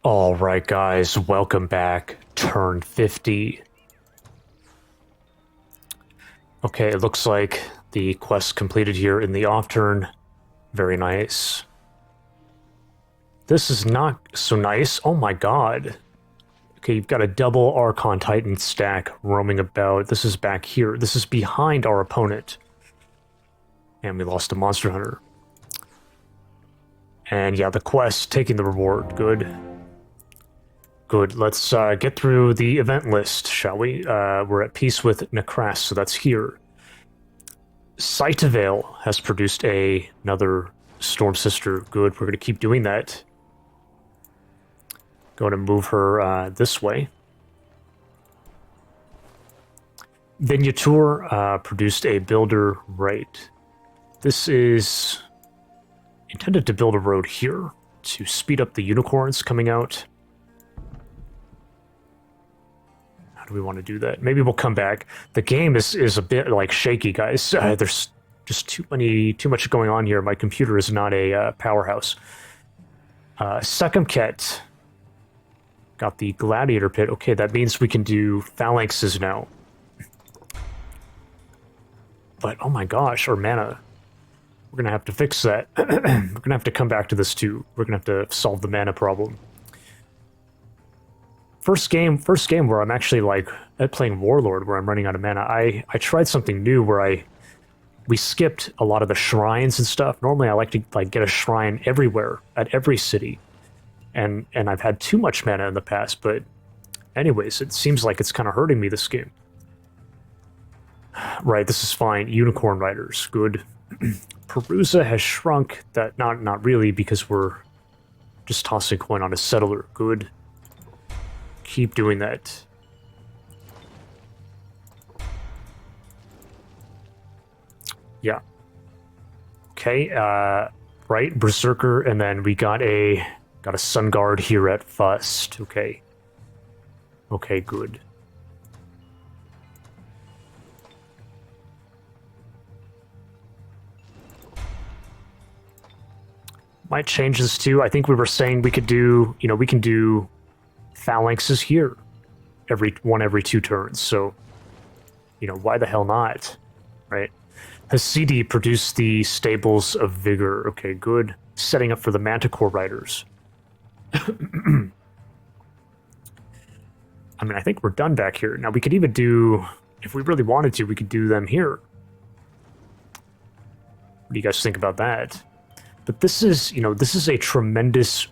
Alright guys, welcome back. Turn 50. Okay, it looks like the quest completed here in the off turn. Very nice. This is not so nice. Oh my god. Okay, you've got a double Archon Titan stack roaming about. This is back here. This is behind our opponent. And we lost a Monster Hunter. And yeah, the quest, taking the reward. Good. Good, let's get through the event list, shall we? We're at peace with Necras, so that's here. Sightavale has produced another Storm Sister. Good, we're going to keep doing that. Going to move her this way. Vignatur produced a builder right. This is intended to build a road here to speed up the unicorns coming out. How do we want to do that? Maybe we'll come back. The game is a bit like shaky, guys. There's just too much going on here. My computer is not a powerhouse. Sekemket got the gladiator pit. Okay, that means we can do phalanxes now. But oh my gosh, our mana. We're gonna have to fix that. We're gonna have to come back to this too. We're gonna have to solve the mana problem. First game where I'm actually like playing Warlord, where I'm running out of mana. I tried something new where we skipped a lot of the shrines and stuff. Normally I like to get a shrine everywhere at every city, and I've had too much mana in the past. But anyways, it seems like it's kind of hurting me this game. Right, this is fine. Unicorn Riders, good. Perusa has shrunk. That not really, because we're just tossing coin on a settler. Good. Keep doing that. Yeah. Okay, right, Berserker, and then we got a Sun Guard here at Fust. Okay. Okay, good. Might change this too. I think we were saying we could do, we can do phalanxes here every 2 turns. So, why the hell not, right? Hasidi produced the Stables of Vigor. Okay, good. Setting up for the Manticore Riders. I mean, I think we're done back here. Now, we could even do, if we really wanted to, we could do them here. What do you guys think about that? But this is, this is a tremendous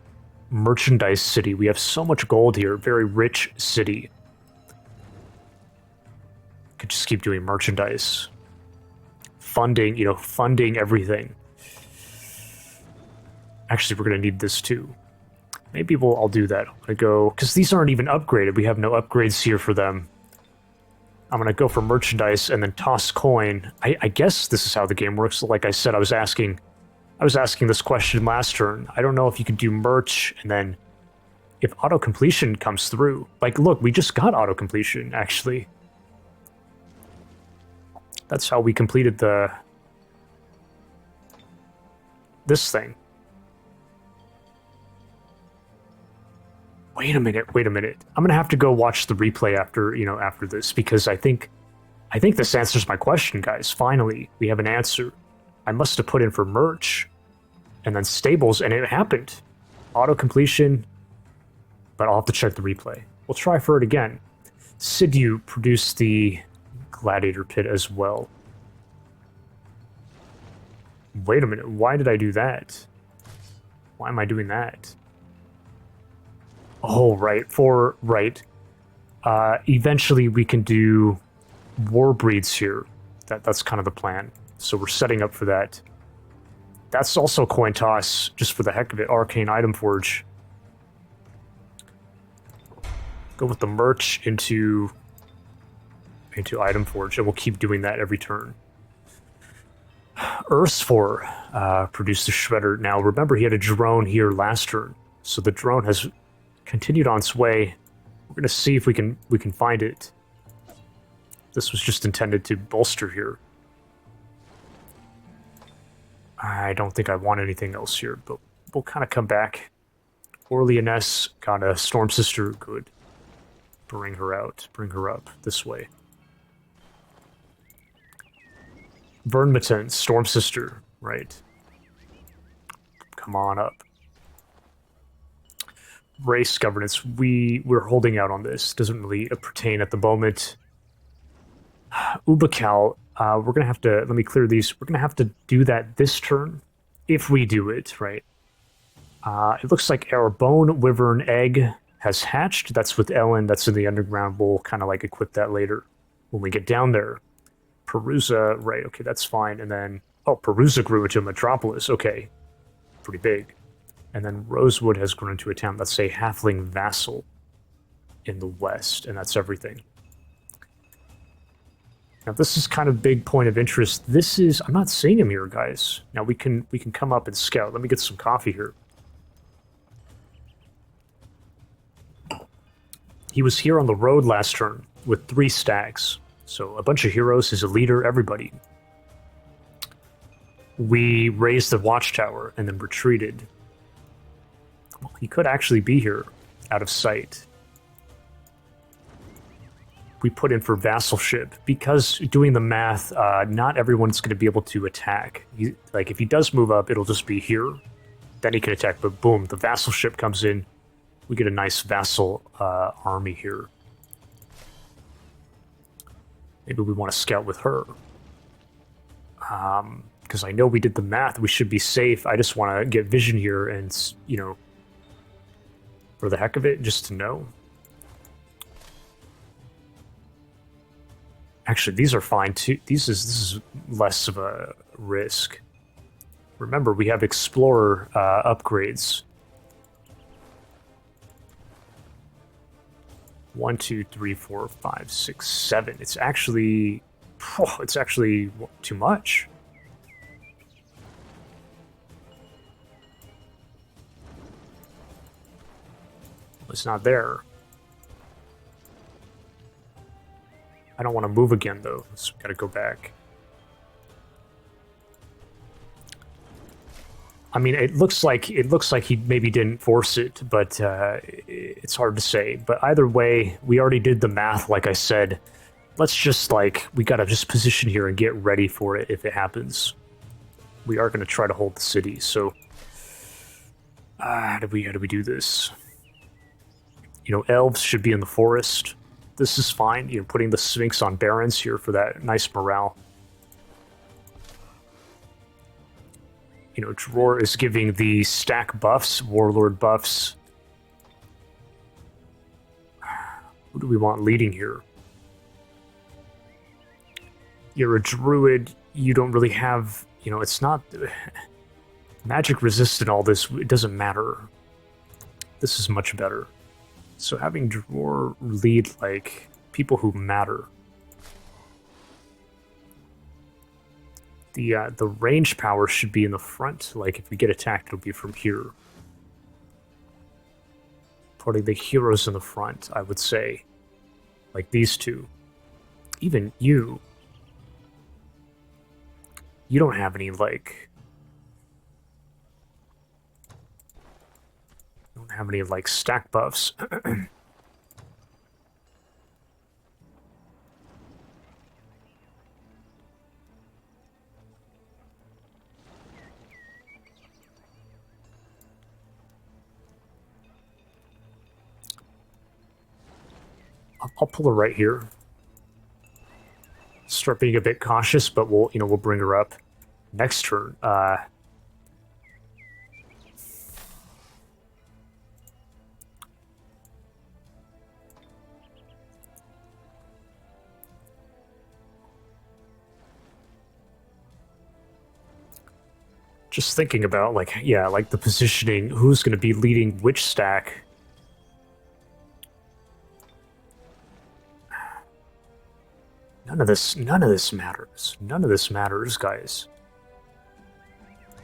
merchandise city. We have so much gold here. Very rich city. Could just keep doing merchandise. Funding, funding everything. Actually, we're going to need this too. Maybe I'll do that. I'm going to go, because these aren't even upgraded. We have no upgrades here for them. I'm going to go for merchandise and then toss coin. I guess this is how the game works. Like I said, I was asking this question last turn. I don't know if you can do merch, and then if auto-completion comes through. Like, look, we just got auto-completion, actually. That's how we completed this thing. Wait a minute. I'm gonna have to go watch the replay after this, because I think this answers my question, guys. Finally, we have an answer. I must have put in for merch and then stables, and it happened. Auto-completion, but I'll have to check the replay. We'll try for it again. Sidiu produced the gladiator pit as well. Wait a minute, why did I do that? Why am I doing that? Oh, right, eventually we can do war breeds here. That's kind of the plan. So we're setting up for that. That's also coin toss, just for the heck of it. Arcane Item Forge. Go with the merch into Item Forge, and we'll keep doing that every turn. Ursfor produced the Shredder. Now, remember, he had a drone here last turn, so the drone has continued on its way. We're going to see if we can find it. This was just intended to bolster here. I don't think I want anything else here, but we'll kind of come back. Orleaness got a Storm Sister. Good. Bring her out. Bring her up this way. Vernmeten, Storm Sister. Right. Come on up. Race governance. We're holding out on this. Doesn't really pertain at the moment. Ubakal, we're gonna have to, let me clear these. We're gonna have to do that this turn, if we do it, right? It looks like our Bone Wyvern Egg has hatched. That's with Ellen. That's in the underground. We'll kind of like equip that later when we get down there. Perusa, right? Okay, that's fine. And then, oh, Perusa grew into a metropolis. Okay, pretty big. And then Rosewood has grown into a town. Let's say halfling vassal in the west, and that's everything. Now this is kind of big point of interest. This is, I'm not seeing him here, guys. Now we can come up and scout. Let me get some coffee here. He was here on the road last turn with 3 stacks. So a bunch of heroes, he's a leader, everybody. We raised the watchtower and then retreated. Well, he could actually be here, out of sight. We put in for vassalship, because doing the math, not everyone's going to be able to attack. Like, if he does move up, it'll just be here. Then he can attack, but boom, the vassalship comes in. We get a nice vassal army here. Maybe we want to scout with her. Because I know we did the math, we should be safe. I just want to get vision here and, you know, for the heck of it, just to know. Actually, these are fine too. This is less of a risk. Remember, we have Explorer upgrades. 1, 2, 3, 4, 5, 6, 7. It's actually too much. It's not there. I don't want to move again though. So we gotta go back. I mean, it looks like he maybe didn't force it, but it's hard to say. But either way, we already did the math, like I said. Let's just, like, we gotta just position here and get ready for it if it happens. We are gonna try to hold the city, so how do we do this? You know, elves should be in the forest. This is fine. You know, putting the Sphinx on Barons here for that nice morale. You know, Droar is giving the stack buffs, Warlord buffs. Who do we want leading here? You're a druid. You don't really have, you know, it's not magic resistant, all this. It doesn't matter. This is much better. So having Droar lead, like, people who matter. The range power should be in the front. Like, if we get attacked, it'll be from here. Putting the heroes in the front, I would say. Like these two. Even you. You don't have any, like... You don't have any, like, stack buffs. I'll pull her right here. Start being a bit cautious, but we'll bring her up next turn. Just thinking about, like, yeah, like the positioning, who's going to be leading which stack. None of this matters. None of this matters, guys.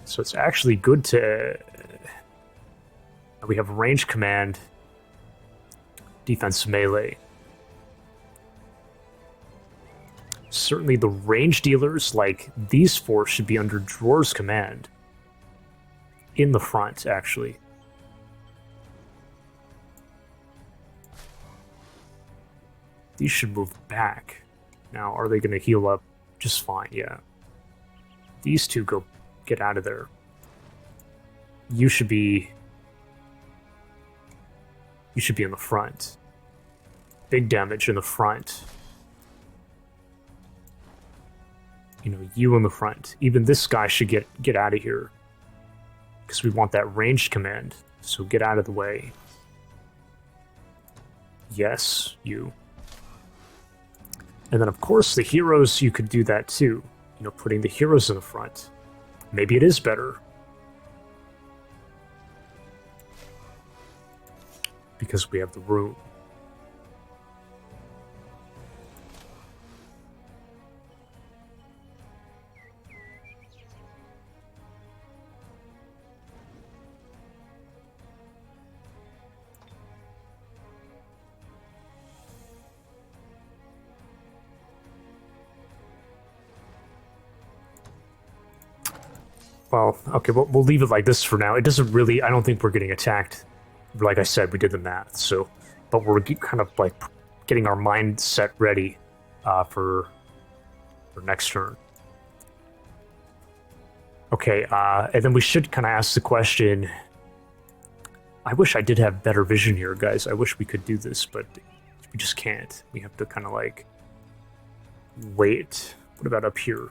So it's actually good to... we have range command, defense melee. Certainly the range dealers, like these 4, should be under Droar's command. In the front, actually. These should move back. Now, are they going to heal up just fine? Yeah. These two go get out of there. You should be in the front. Big damage in the front. You know, you in the front. Even this guy should get out of here. Because we want that ranged command. So get out of the way. Yes, you. And then, of course, the heroes, you could do that too. You know, putting the heroes in the front. Maybe it is better. Because we have the room. Well, okay, we'll leave it like this for now. It doesn't really... I don't think we're getting attacked. Like I said, we did the math, so... But we're kind of, like, getting our mindset ready for next turn. Okay, and then we should kind of ask the question... I wish I did have better vision here, guys. I wish we could do this, but we just can't. We have to kind of, like... wait. What about up here?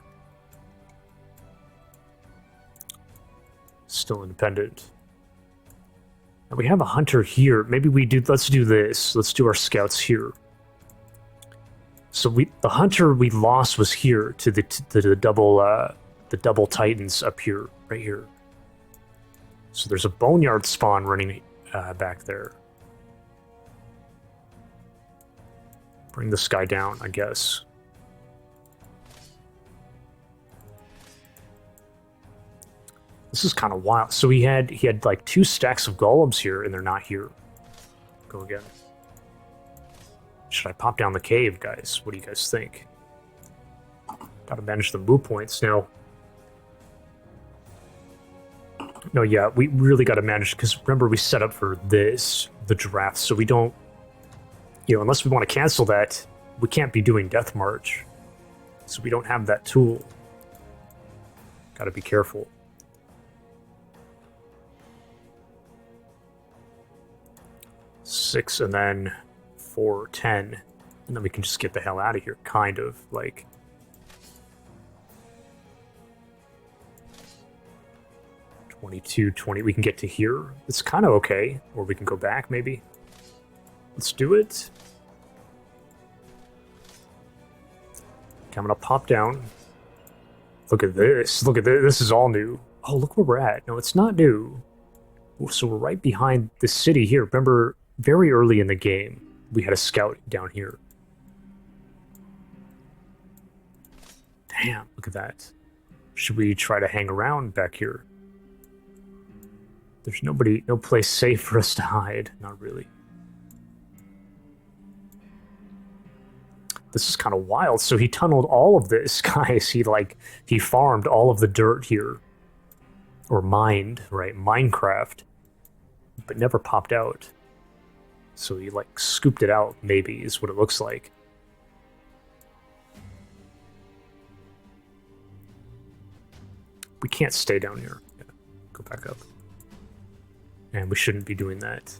Still independent. And we have a hunter here. Maybe we do. Let's do this. Let's do our scouts here. So the hunter we lost was here to the double titans up here, right here. So there's a boneyard spawn running back there. Bring this guy down, I guess. This is kind of wild. So he had like 2 stacks of golems here, and they're not here. Go again. Should I pop down the cave, guys? What do you guys think? Gotta manage the move points now. No, yeah, we really gotta manage, because remember we set up for this, the draft, so we don't... You know, unless we want to cancel that, we can't be doing Death March. So we don't have that tool. Gotta be careful. 6 and then 4, 10, and then we can just get the hell out of here, kind of, like. 22, 20, we can get to here. It's kind of okay, or we can go back, maybe. Let's do it. Okay, I'm gonna pop down. Look at this, look at this, this is all new. Oh, look where we're at. No, it's not new. So we're right behind the city here. Remember, very early in the game, we had a scout down here. Damn, look at that. Should we try to hang around back here? There's nobody, no place safe for us to hide. Not really. This is kind of wild. So he tunneled all of this, guys. He farmed all of the dirt here. Or mined, right? Minecraft. But never popped out. So he, like, scooped it out, maybe, is what it looks like. We can't stay down here. Yeah, go back up. And we shouldn't be doing that.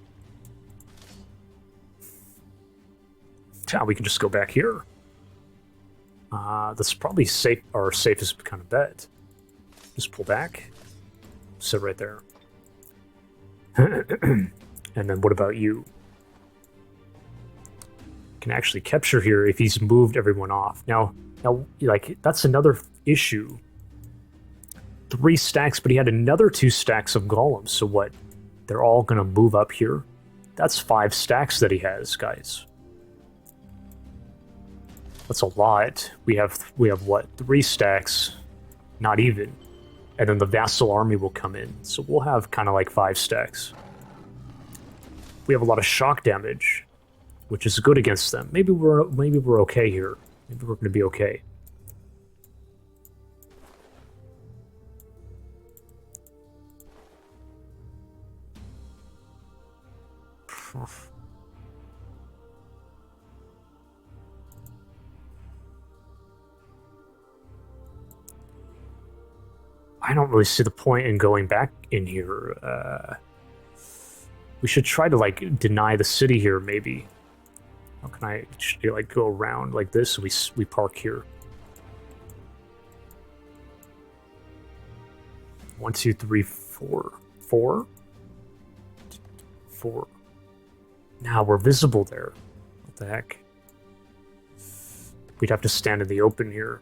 Now we can just go back here. That's probably safe, our safest kind of bet. Just pull back. Sit right there. And then what about you? Can actually capture here if he's moved everyone off. Now, like, that's another issue. 3 stacks, but he had another 2 stacks of golems. So what? They're all gonna move up here? That's 5 stacks that he has, guys. That's a lot. We have what? 3 stacks? Not even. And then the vassal army will come in. So we'll have kind of like 5 stacks. We have a lot of shock damage, which is good against them. Maybe we're okay here. Maybe we're going to be okay. I don't really see the point in going back in here. We should try to, like, deny the city here, maybe. How can I, should I, like, go around like this and we park here? 1, 2, 3, 4. 4? 4. Now we're visible there. What the heck? We'd have to stand in the open here.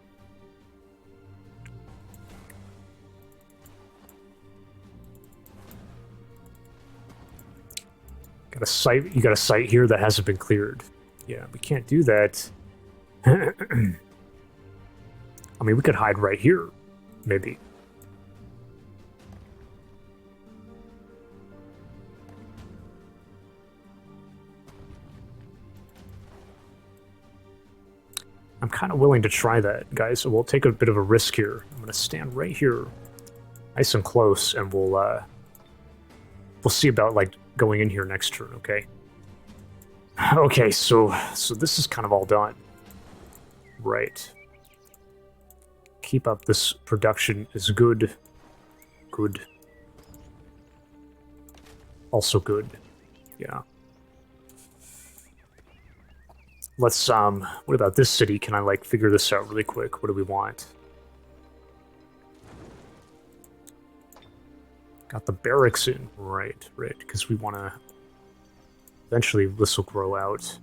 Got a site. You got a site here that hasn't been cleared. Yeah, we can't do that. I mean, we could hide right here, maybe. I'm kind of willing to try that, guys. So we'll take a bit of a risk here. I'm gonna stand right here, nice and close, and we'll see about like going in here next turn. Okay. Okay, so this is kind of all done. Right. Keep up this production is good. Good. Also good. Yeah. Let's, what about this city? Can I, like, figure this out really quick? What do we want? Got the barracks in. Right, because we want to... Eventually, this will grow out.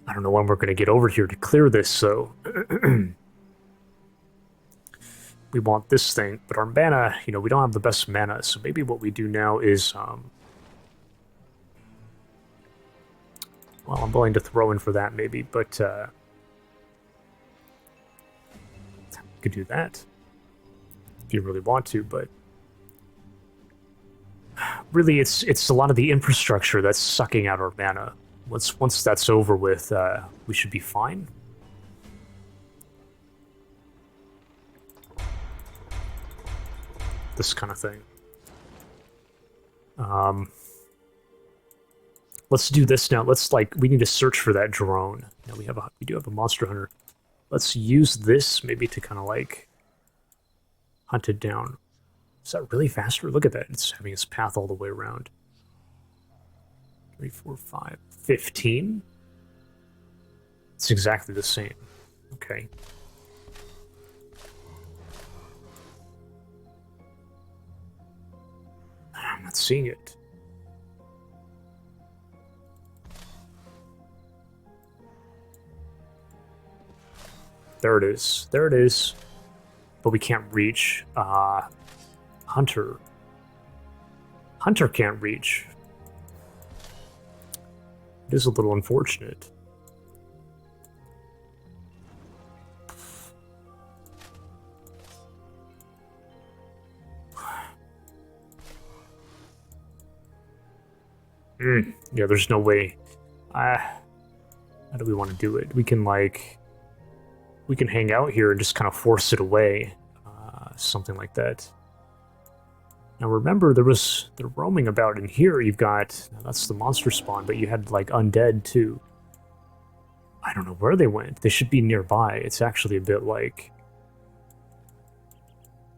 I don't know when we're going to get over here to clear this, though. We want this thing, but our mana, you know, we don't have the best mana, so maybe what we do now is, well, I'm willing to throw in for that, maybe, but, we could do that. If you really want to, but... Really, it's a lot of the infrastructure that's sucking out our mana. Once that's over with, we should be fine. This kind of thing. Let's do this now. Let's, like, we need to search for that drone. Now we do have a monster hunter. Let's use this maybe to kind of like hunt it down. Is that really faster? Look at that. It's having its path all the way around. 3, 4, 5, 15? It's exactly the same. Okay. I'm not seeing it. There it is. There it is. But we can't reach. Hunter. Hunter can't reach. It is a little unfortunate. Yeah, there's no way. How do we want to do it? We can, like... We can hang out here and just kind of force it away. Something like that. Now remember, they're roaming about in here. You've got... That's the monster spawn, but you had, like, undead, too. I don't know where they went. They should be nearby. It's actually a bit, like...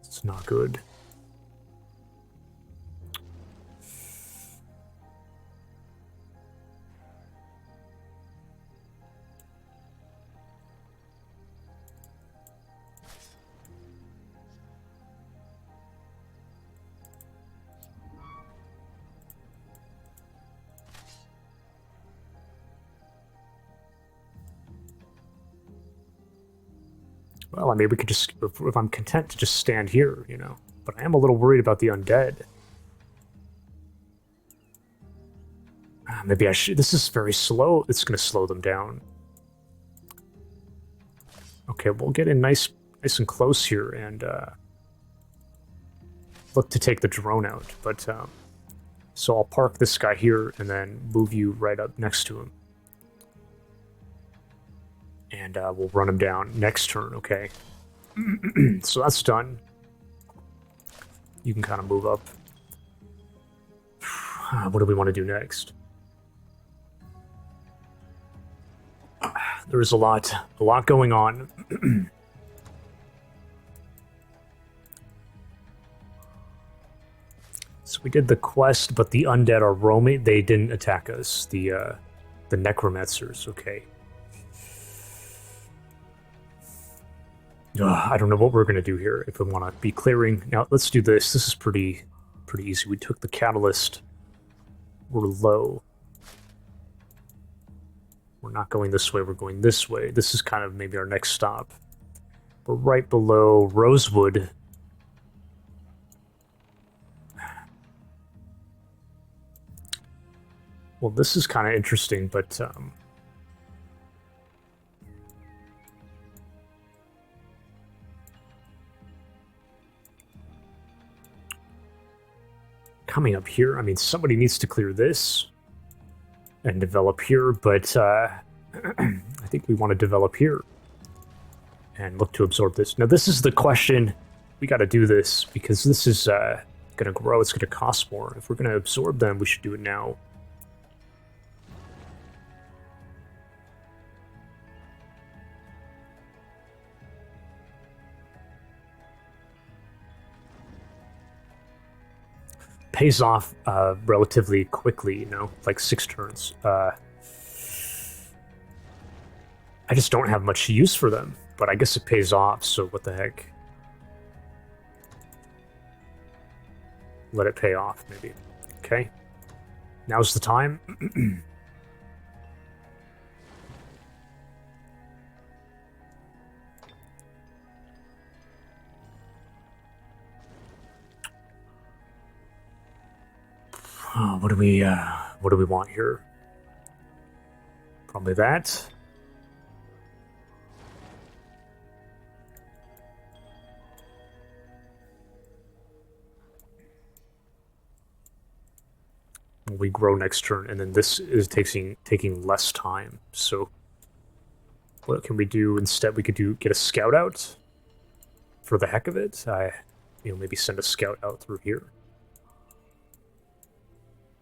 It's not good. Well, I mean, we could just, if I'm content to just stand here, you know. But I am a little worried about the undead. Maybe I should, this is very slow. It's going to slow them down. Okay, we'll get in nice and close here and look to take the drone out. But, so I'll park this guy here and then move you right up next to him. And we'll run him down next turn, okay? So that's done. You can kind of move up. What do we want to do next? There is a lot going on. So we did the quest, but the undead are roaming. They didn't attack us. The necromancers. Okay. I don't know what we're gonna do here. If we want to be clearing now, let's do this. This is pretty easy. We took the catalyst. We're low. We're not going this way. We're going this way. This is kind of maybe our next stop. We're right below Rosewood. Well, this is kind of interesting, but coming up here, I mean, somebody needs to clear this and develop here, but I think we want to develop here and look to absorb this. Now, this is the question. We got to do this because this is going to grow. It's going to cost more. If we're going to absorb them, we should do it now. Pays off relatively quickly, you know, like 6 turns. I just don't have much use for them, but I guess it pays off, so what the heck. Let it pay off, maybe. Okay. Now's the time. Oh, what do we want here? Probably that. We grow next turn, and then this is taking less time. So, what can we do instead? We could get a scout out for the heck of it. Maybe send a scout out through here.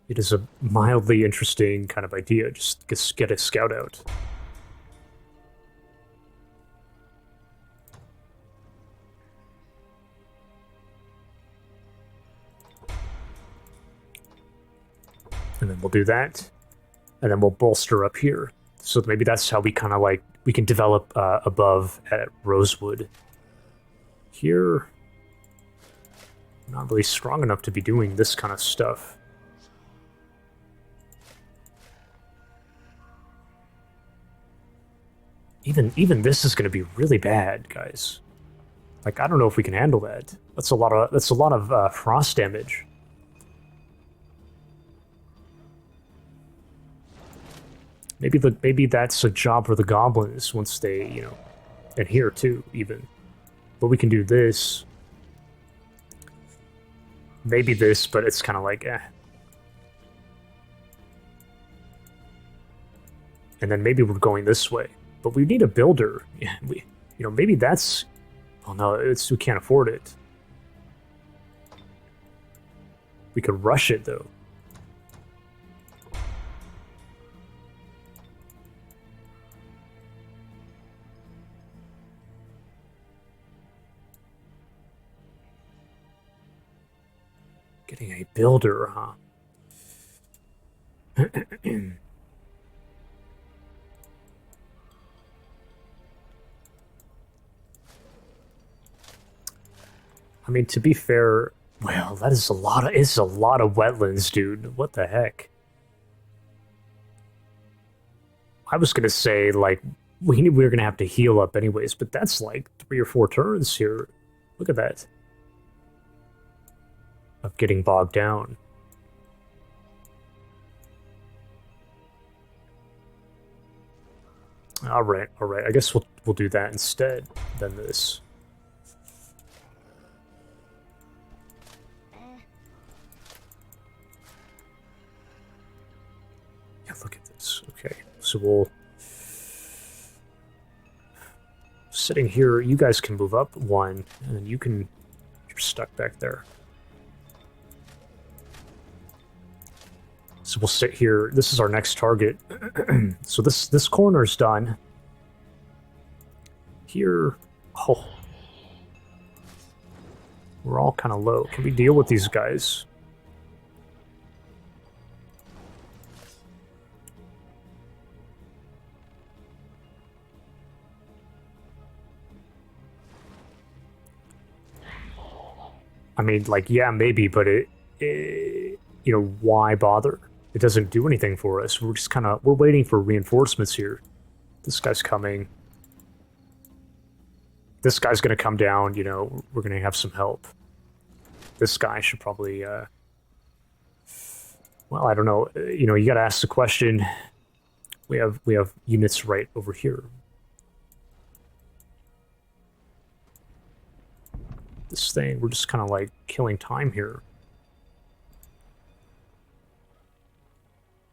It is a mildly interesting kind of idea. Just get a scout out. And then we'll do that. And then we'll bolster up here. So maybe that's how we kind of like, we can develop above at Rosewood. Here, I'm not really strong enough to be doing this kind of stuff. Even this is going to be really bad, guys. Like, I don't know if we can handle that. That's a lot of frost damage. Maybe that's a job for the goblins once they, you know, and here too even. But we can do this. Maybe this, but it's kind of like eh. And then maybe we're going this way. But we need a builder. Yeah, maybe that's... Oh no, we can't afford it. We could rush it, though. Getting a builder, huh? I mean, to be fair, well, that is it's a lot of wetlands, dude. What the heck? I was gonna say, like, we were gonna have to heal up anyways, but that's like 3 or 4 turns here. Look at that. Of getting bogged down. All right. I guess we'll do that instead than this. Yeah, look at this. Okay, so we'll sitting here. You guys can move up 1, and then you're stuck back there. So we'll sit here. This is our next target. So this corner's done. Here, oh, we're all kind of low. Can we deal with these guys? I mean, like, yeah, maybe, but you know, why bother? It doesn't do anything for us. We're just kind of, we're waiting for reinforcements here. This guy's coming. This guy's going to come down, you know, we're going to have some help. This guy should probably, well, I don't know. You know, you got to ask the question. We have units right over here. This thing, we're just kind of like killing time here.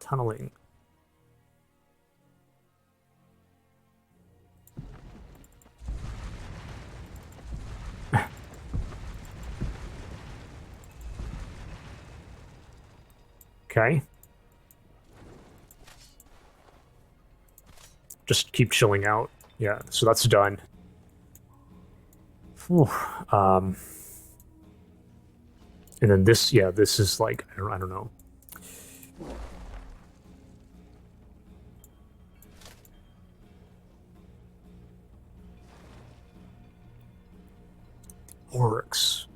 Tunneling. Okay. Just keep chilling out. Yeah, so that's done. Whew. And then this, yeah, this is like, I don't know. Orcs.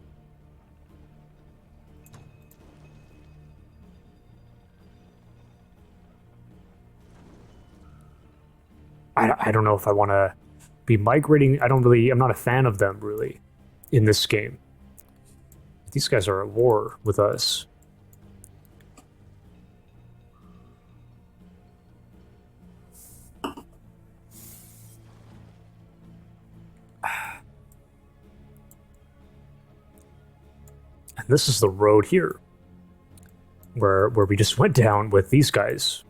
I don't know if I want to be migrating. I'm not a fan of them, really, in this game. These guys are at war with us. And this is the road here, where we just went down with these guys.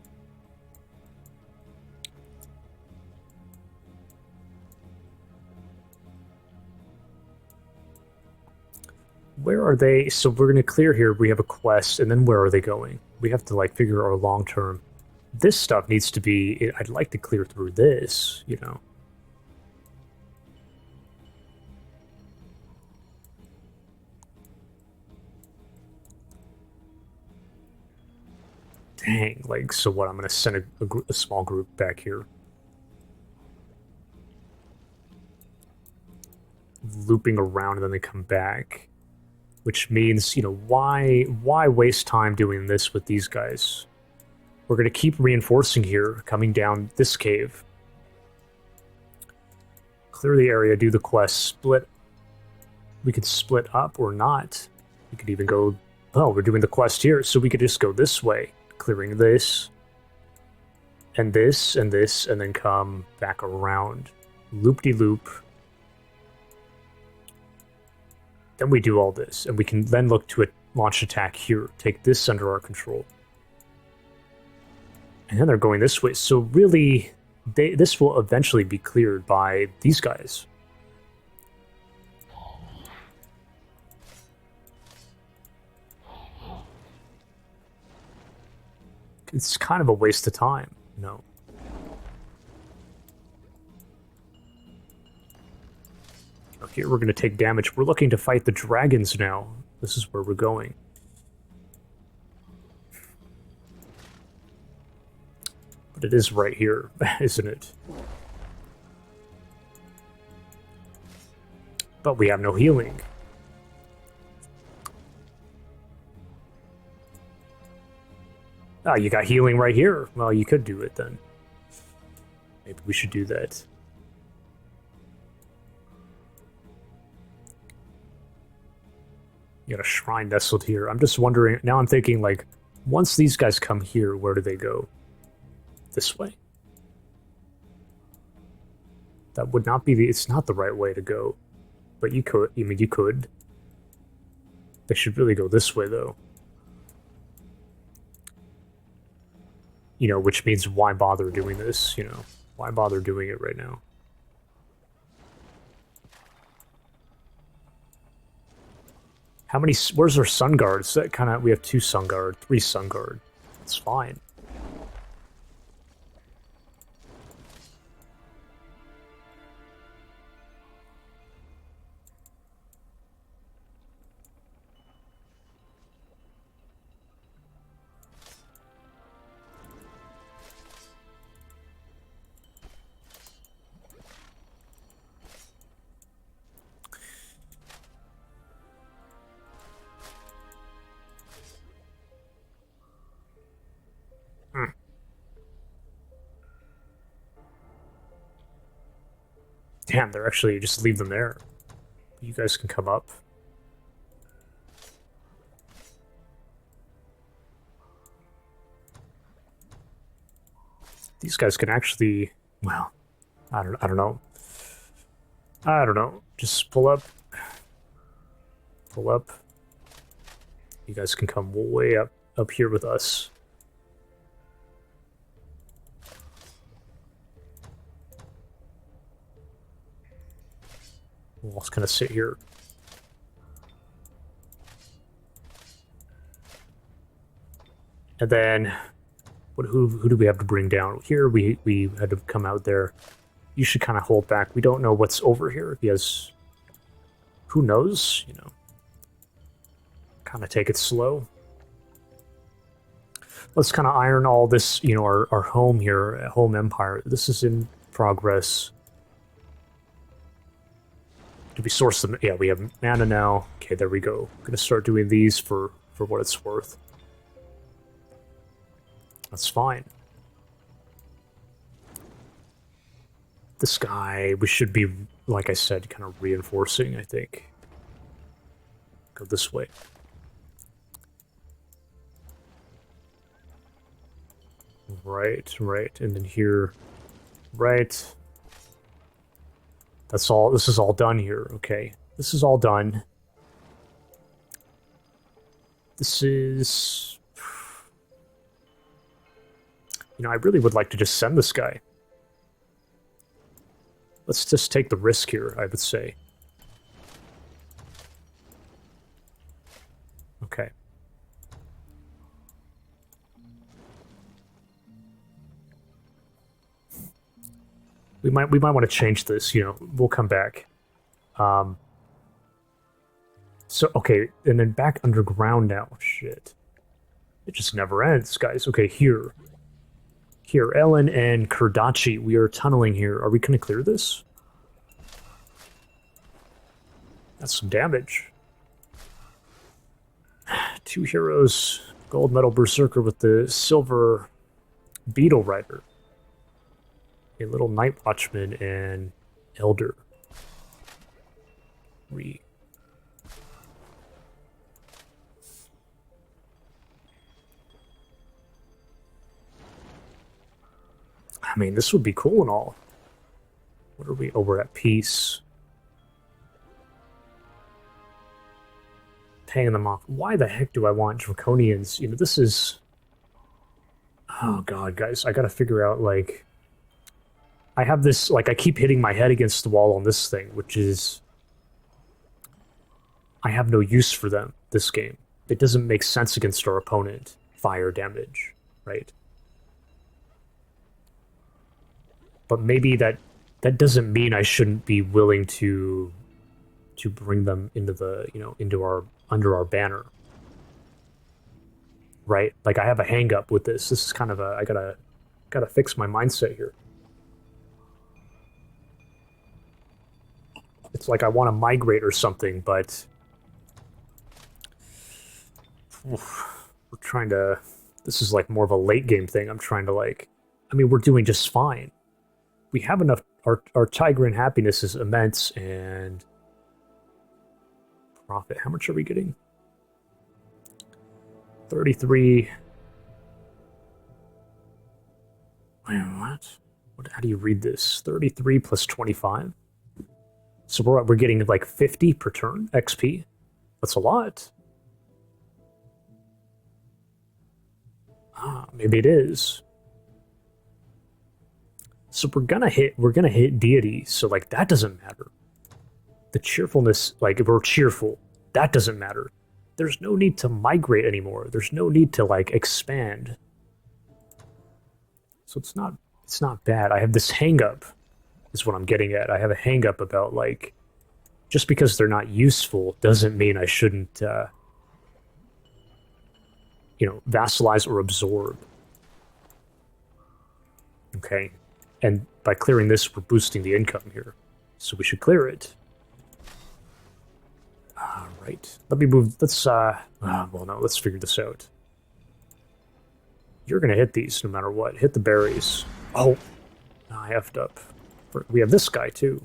Where are they? So we're going to clear here. We have a quest, and then where are they going? We have to, like, figure our long-term. This stuff needs to be... I'd like to clear through this, you know. Dang, like, so what? I'm going to send a small group back here. Looping around, and then they come back. Which means, you know, why waste time doing this with these guys? We're going to keep reinforcing here, coming down this cave. Clear the area, do the quest, split. We could split up or not. We could even go... Oh, we're doing the quest here, so we could just go this way. Clearing this, and this, and this, and then come back around. Loop-de-loop. Then we do all this, and we can then look to a launch attack here. Take this under our control. And then they're going this way. So really, this will eventually be cleared by these guys. It's kind of a waste of time, you know. Here we're going to take damage. We're looking to fight the dragons now. This is where we're going. But it is right here, isn't it? But we have no healing. Ah, you got healing right here. Well, you could do it then. Maybe we should do that. You got a shrine nestled here. I'm just wondering, now I'm thinking, like, once these guys come here, where do they go? This way. That would not be it's not the right way to go. But you could, I mean, you could. They should really go this way, though. You know, which means why bother doing this, you know? Why bother doing it right now? How many... Where's our sun guards? That kind of... We have 2 sun guard, 3 sun guard. That's fine. Hmm. Damn, they're actually just leave them there. You guys can come up. These guys can actually, well, I don't know. I don't know. Just pull up. Pull up. You guys can come way up here with us. We'll just kind of sit here. And then, who do we have to bring down? Here we had to come out there. You should kind of hold back. We don't know what's over here. If he has, who knows? You know, kind of take it slow. Let's kind of iron all this. You know, our home here, home empire. This is in progress. Do we source them? Yeah, we have mana now. Okay, there we go. I'm gonna start doing these for what it's worth. That's fine. This guy, we should be, like I said, kind of reinforcing, I think. Go this way. Right, right. And then here, right. That's all. This is all done here. Okay. This is all done. This is... You know, I really would like to just send this guy. Let's just take the risk here, I would say. Okay. We might want to change this, you know, we'll come back. So, okay, and then back underground now. Shit. It just never ends, guys. Okay, here. Here, Ellen and Kurdachi, we are tunneling here. Are we going to clear this? That's some damage. 2 heroes. Gold Metal Berserker with the Silver Beetle Rider. A little Night Watchman and Elder. I mean, this would be cool and all. What are we? Oh, we're at peace. Paying them off. Why the heck do I want Draconians? You know, this is... Oh, God, guys. I gotta figure out, like... I have this, like, I keep hitting my head against the wall on this thing, which is... I have no use for them, this game. It doesn't make sense against our opponent. Fire damage, right? But maybe that doesn't mean I shouldn't be willing to bring them into the, you know, into our, under our banner. Right? Like, I have a hang up with this. This is kind of a, I gotta fix my mindset here. It's like I want to migrate or something, but we're trying to, this is like more of a late game thing. I'm trying to, like, I mean, we're doing just fine. We have enough, our Tigran happiness is immense, and profit, how much are we getting? 33. Wait, what? How do you read this? 33 plus 25? So we're getting like 50 per turn XP. That's a lot. Ah, maybe it is. So we're gonna hit deity, so like that doesn't matter. The cheerfulness, like if we're cheerful, that doesn't matter. There's no need to migrate anymore. There's no need to like expand. So it's not bad. I have this hang up, is what I'm getting at. I have a hang up about, like, just because they're not useful doesn't mean I shouldn't you know, vassalize or absorb. Okay. And by clearing this, we're boosting the income here. So we should clear it. Alright. Let me move, let's well no, let's figure this out. You're gonna hit these no matter what. Hit the berries. Oh, I effed up. We have this guy too.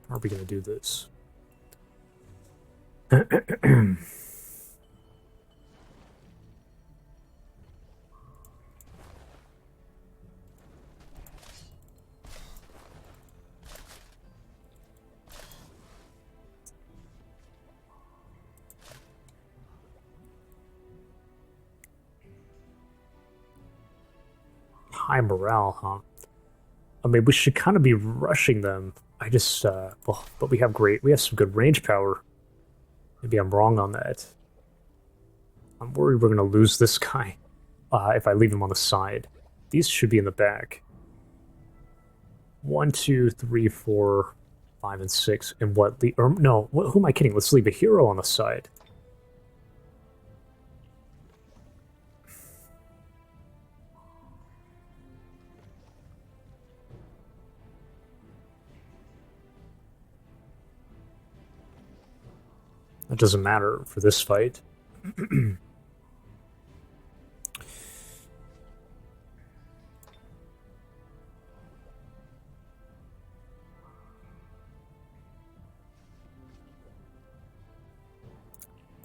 How are we going to do this? High morale, huh? I mean, we should kind of be rushing them. I just, well, but we have some good range power. Maybe I'm wrong on that. I'm worried we're going to lose this guy if I leave him on the side. These should be in the back. 1, 2, 3, 4, 5, and 6. And what? No, who am I kidding? Let's leave a hero on the side. That doesn't matter for this fight. None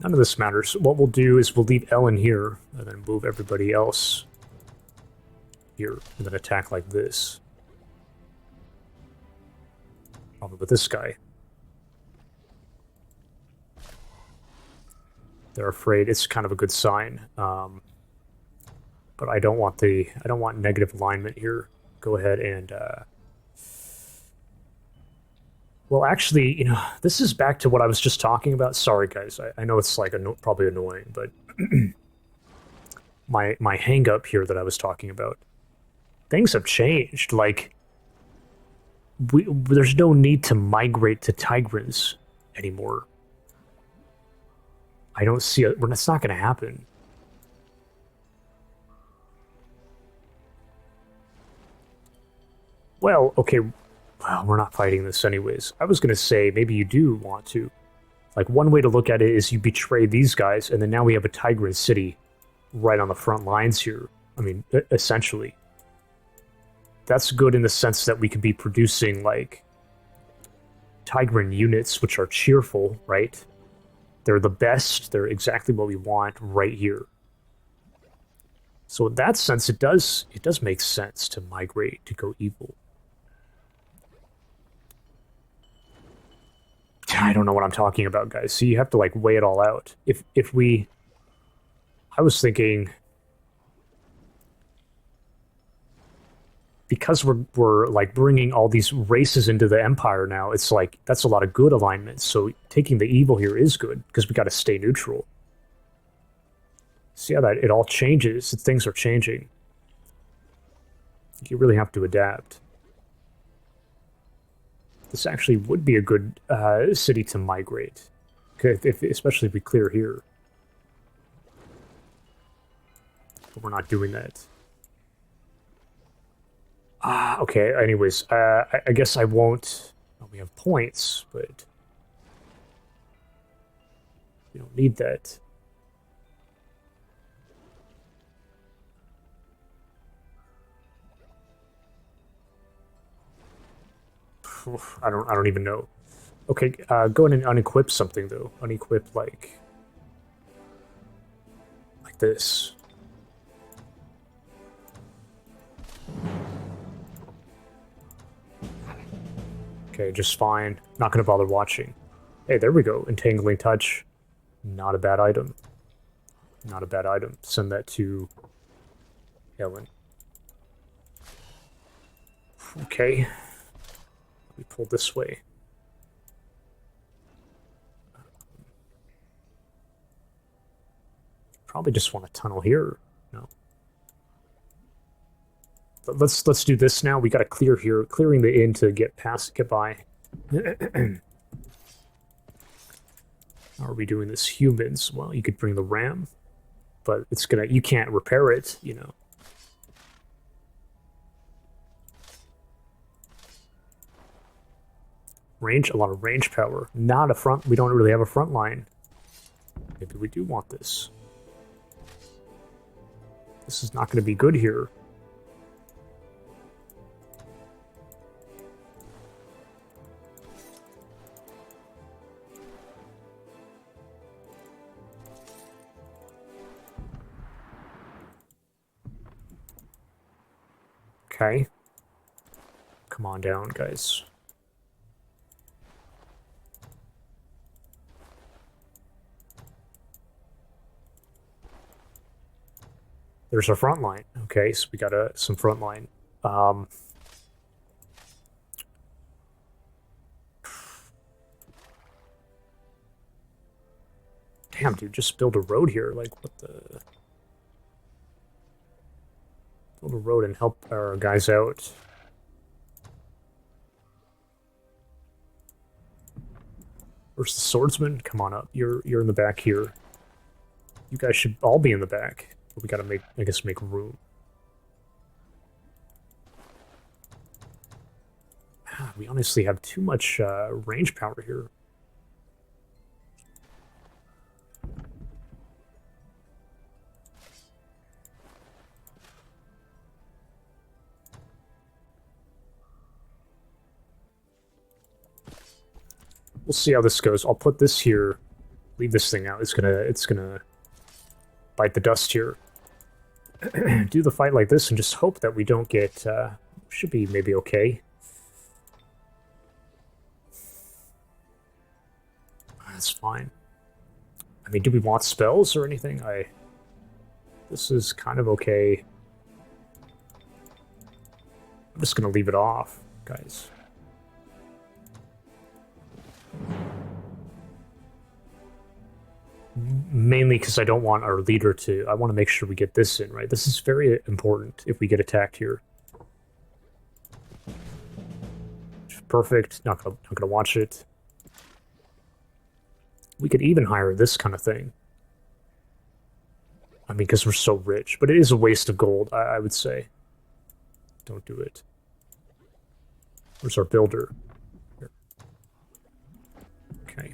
of this matters. What we'll do is we'll leave Ellen here, and then move everybody else here, and then attack like this. Probably with this guy. They're afraid. It's kind of a good sign. But I don't want negative alignment here. Go ahead and well, actually, you know, this is back to what I was just talking about. Sorry, guys. I know it's like probably annoying, but my hang up here that I was talking about. Things have changed. Like, there's no need to migrate to Tigrans anymore. I don't see it. It's not going to happen. Well, okay. Well, we're not fighting this anyways. I was going to say, maybe you do want to. Like, one way to look at it is you betray these guys, and then now we have a Tigran city right on the front lines here. I mean, essentially. That's good in the sense that we could be producing, like, Tigran units, which are cheerful, right? They're the best. They're exactly what we want right here. So in that sense, it does make sense to migrate, to go evil. I don't know what I'm talking about, guys. So you have to, like, weigh it all out. I was thinking, because we're like bringing all these races into the empire now, it's like that's a lot of good alignment. So taking the evil here is good because we got to stay neutral. See how that it all changes? Things are changing. You really have to adapt. This actually would be a good city to migrate, especially if we clear here. But we're not doing that. Okay, anyways, I guess I won't... Well, we have points, but... we don't need that. I don't even know. Okay, go in and unequip something, though. Unequip, like this. Okay, just fine. Not gonna bother watching. Hey, there we go. Entangling Touch. Not a bad item. Not a bad item. Send that to Ellen. Okay. We pull this way. Probably just want to tunnel here. No. But let's do this now. We got to clear here. Clearing the inn to get by. How are we doing this? Humans. Well, you could bring the ram, but it's gonna. You can't repair it, you know. Range, a lot of range power. Not a front. We don't really have a front line. Maybe we do want this. This is not going to be good here. Okay. Come on down, guys. There's our front line. Okay, so we got some front line. Damn, dude, just build a road here. Like, what the... Build a road and help our guys out. Where's the swordsman? Come on up. You're in the back here. You guys should all be in the back. We gotta make, I guess, make room. We honestly have too much range power here. We'll see how this goes. I'll put this here. Leave this thing out. It's gonna bite the dust here. Do the fight like this and just hope that we don't get... should be maybe okay. That's fine. I mean, do we want spells or anything? This is kind of okay. I'm just gonna leave it off, guys. Mainly because I don't want our leader to... I want to make sure we get this in, right? This is very important if we get attacked here. Perfect. Not gonna watch it. We could even hire this kind of thing. I mean, because we're so rich. But it is a waste of gold, I would say. Don't do it. Where's our builder? Here. Okay.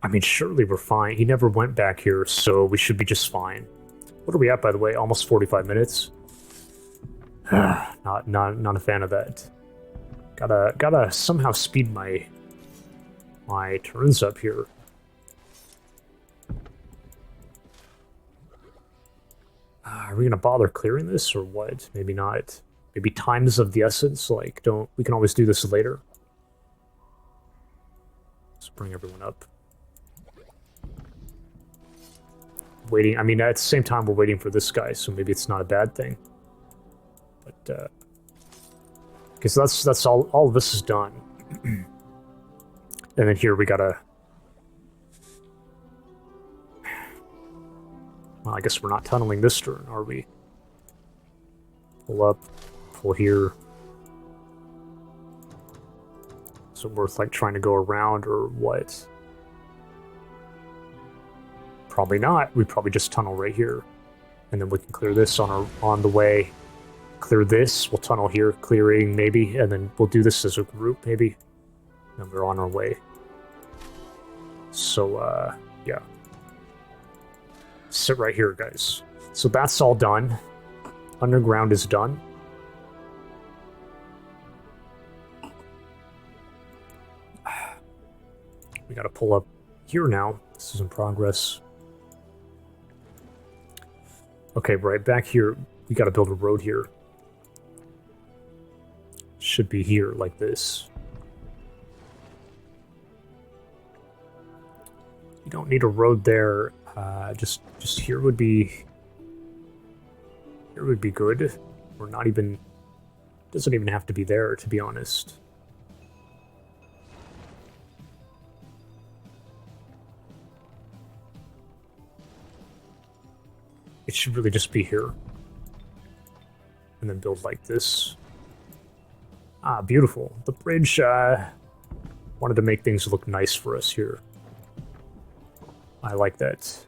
I mean, surely we're fine. He never went back here, so we should be just fine. What are we at, by the way? Almost 45 minutes. Not a fan of that. Gotta somehow speed my turns up here. Are we gonna bother clearing this or what? Maybe not. Maybe time is of the essence. Like, we can always do this later. Let's bring everyone up. Waiting. I mean, at the same time, we're waiting for this guy, so maybe it's not a bad thing. But because that's all of this is done. And then here we gotta... Well, I guess we're not tunneling this turn, are we? Pull up, pull here. Is it worth, like, trying to go around, or what? Probably not. We probably just tunnel right here. And then we can clear this on the way. Clear this, we'll tunnel here, clearing maybe, and then we'll do this as a group, maybe. And we're on our way. So, yeah. Sit right here, guys. So that's all done. Underground is done. We gotta pull up here now. This is in progress. Okay, right back here. We gotta build a road here. Should be here, like this. You don't need a road there. Just here would be... Here would be good. Or not even... Doesn't even have to be there, to be honest. It should really just be here. And then build like this. Ah, beautiful. The bridge, wanted to make things look nice for us here. I like that.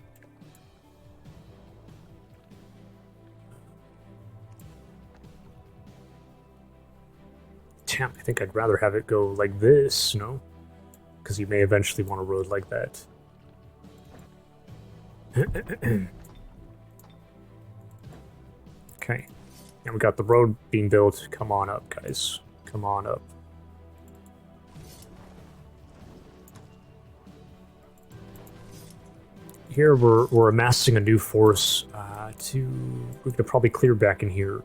Damn, I think I'd rather have it go like this, no? Because you may eventually want a road like that. Okay. And we got the road being built. Come on up, guys. Come on up. Here we're amassing a new force we're gonna probably clear back in here.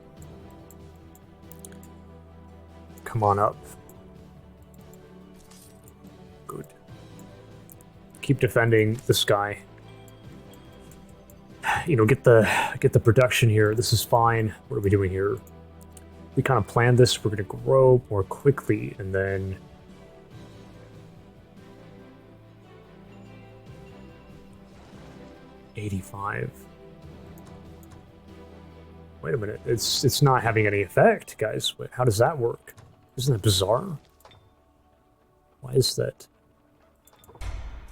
Come on up. Good. Keep defending this guy. You know, get the production here. This is fine. What are we doing here? We kind of planned this. We're gonna grow more quickly, and then 85. Wait a minute. It's not having any effect, guys. Wait, how does that work? Isn't that bizarre? Why is that?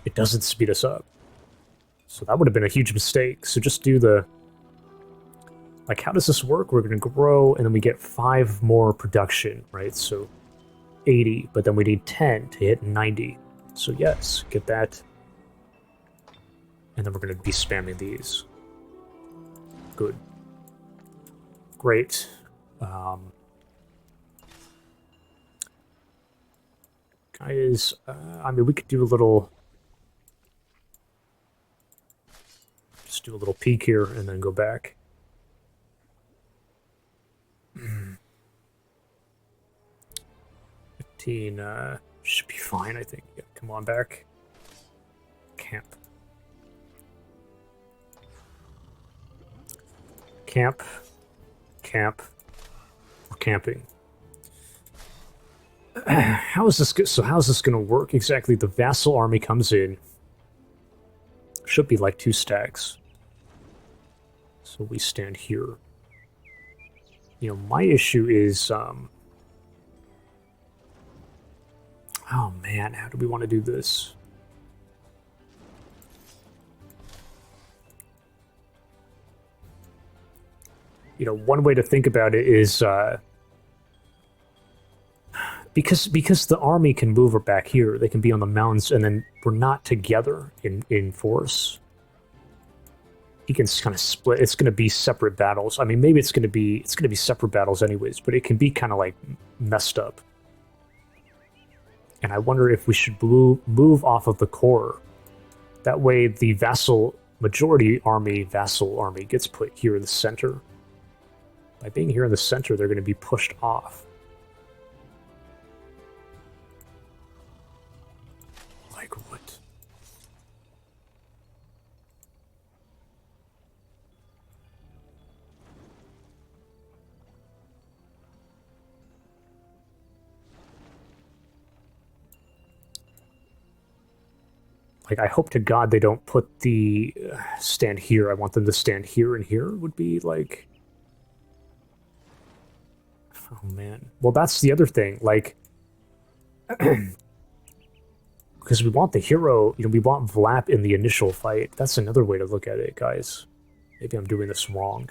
It doesn't speed us up. So that would have been a huge mistake. So just do the... Like, how does this work? We're going to grow, and then we get 5 more production, right? So 80, but then we need 10 to hit 90. So yes, get that. And then we're going to be spamming these. Good. Great. Guys, I mean, we could do a little... Just do a little peek here and then go back. 15 should be fine, I think. Yeah, come on back. Camp. Camp. Camp. We're camping. How is this? So how is this going to work exactly? The vassal army comes in. Should be like 2 stacks. So we stand here. You know, my issue is, oh man, how do we want to do this? You know, one way to think about it is, because the army can move back here, they can be on the mountains, and then we're not together in force. He can kind of split. It's going to be separate battles. I mean, maybe it's going to be separate battles anyways, but it can be kind of like messed up. And I wonder if we should move off of the core. That way, the vassal army gets put here in the center. By being here in the center, they're going to be pushed off. Like what? Like, I hope to God they don't put the stand here. I want them to stand here, and here would be like... Oh, man. Well, that's the other thing. Like, because we want the hero, you know, we want Vlap in the initial fight. That's another way to look at it, guys. Maybe I'm doing this wrong.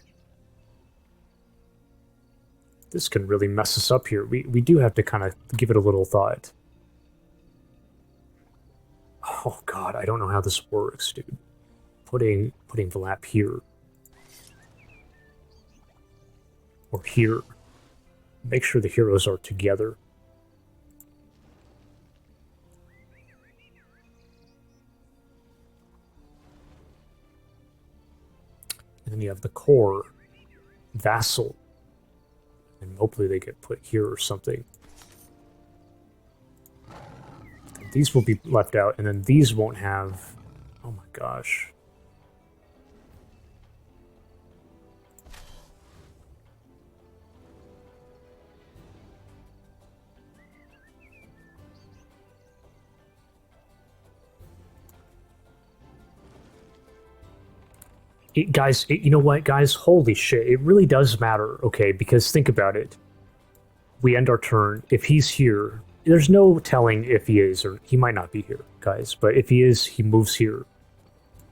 This can really mess us up here. We do have to kind of give it a little thought. Oh, God, I don't know how this works, dude. Putting Vlap here. Or here. Make sure the heroes are together. And then you have the core, vassal. And hopefully they get put here or something. These will be left out, and then these won't have... Oh my gosh. Guys, you know what, guys? Holy shit, it really does matter, okay? Because think about it. We end our turn. If he's here, there's no telling if he is, or he might not be here, guys. But if he is, he moves here.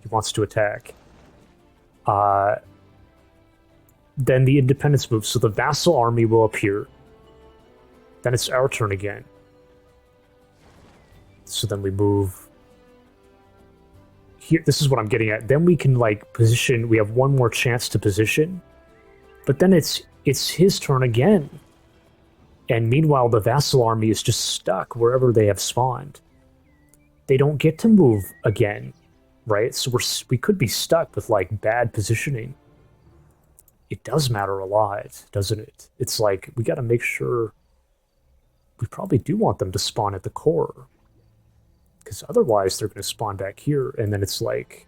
He wants to attack. Then the independence moves, so the vassal army will appear. Then it's our turn again. So then we move here. This is what I'm getting at. Then we can like position. We have one more chance to position, but then it's his turn again. And meanwhile, the vassal army is just stuck wherever they have spawned. They don't get to move again, right? So we could be stuck with like bad positioning. It does matter a lot, doesn't it? It's like we got to make sure. We probably do want them to spawn at the core. Because otherwise they're going to spawn back here, and then it's like...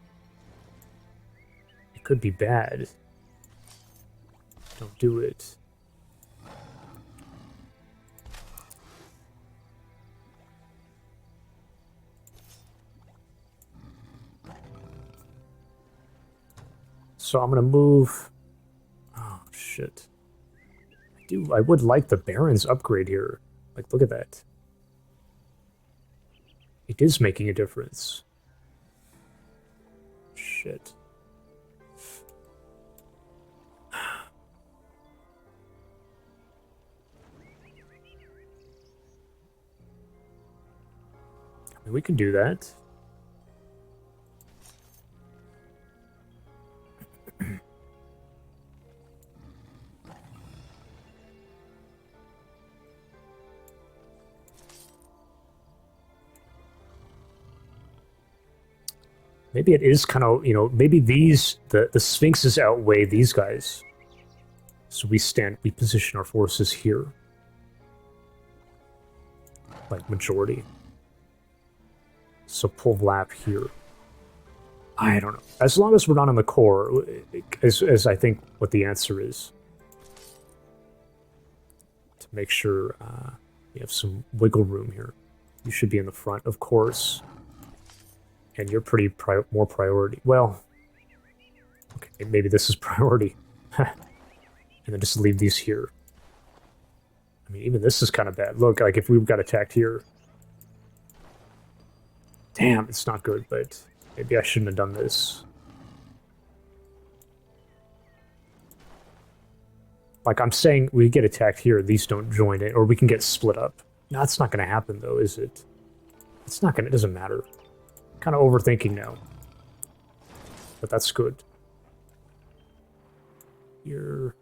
It could be bad. Don't do it. So I'm going to move... Oh, shit. I would like the Baron's upgrade here. Like, look at that. It is making a difference. Shit. I mean, we can do that. Maybe it is kind of, you know, maybe these, the Sphinxes outweigh these guys. So we position our forces here. Like majority. So pull Lap here. I don't know. As long as we're not on the core, as I think what the answer is. To make sure we have some wiggle room here. You should be in the front, of course. And you're pretty more priority. Well, okay, maybe this is priority. And then just leave these here. I mean, even this is kind of bad. Look, like if we got attacked here. Damn, it's not good, but maybe I shouldn't have done this. Like I'm saying, we get attacked here, these don't join it, or we can get split up. No, that's not going to happen, though, is it? It's not going to, it doesn't matter. Kind of overthinking now. But that's good. Here.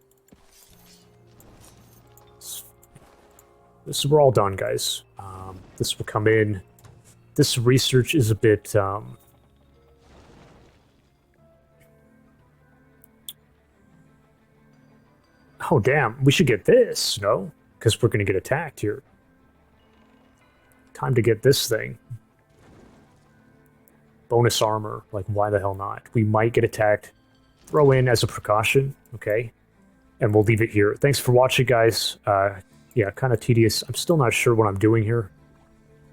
We're all done, guys. This will come in. This research is a bit... Oh, damn. We should get this, no? Because we're going to get attacked here. Time to get this thing. Bonus armor. Like, why the hell not? We might get attacked. Throw in as a precaution, okay? And we'll leave it here. Thanks for watching, guys. Yeah, kind of tedious. I'm still not sure what I'm doing here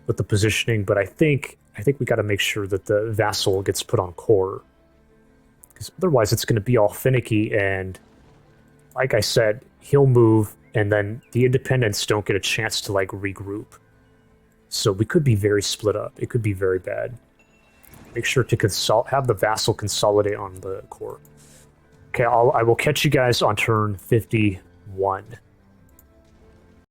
with the positioning, but I think we got to make sure that the vassal gets put on core. Because otherwise it's going to be all finicky, and like I said, he'll move, and then the independents don't get a chance to, like, regroup. So we could be very split up. It could be very bad. Make sure to have the vassal consolidate on the core. Okay, I will catch you guys on turn 51.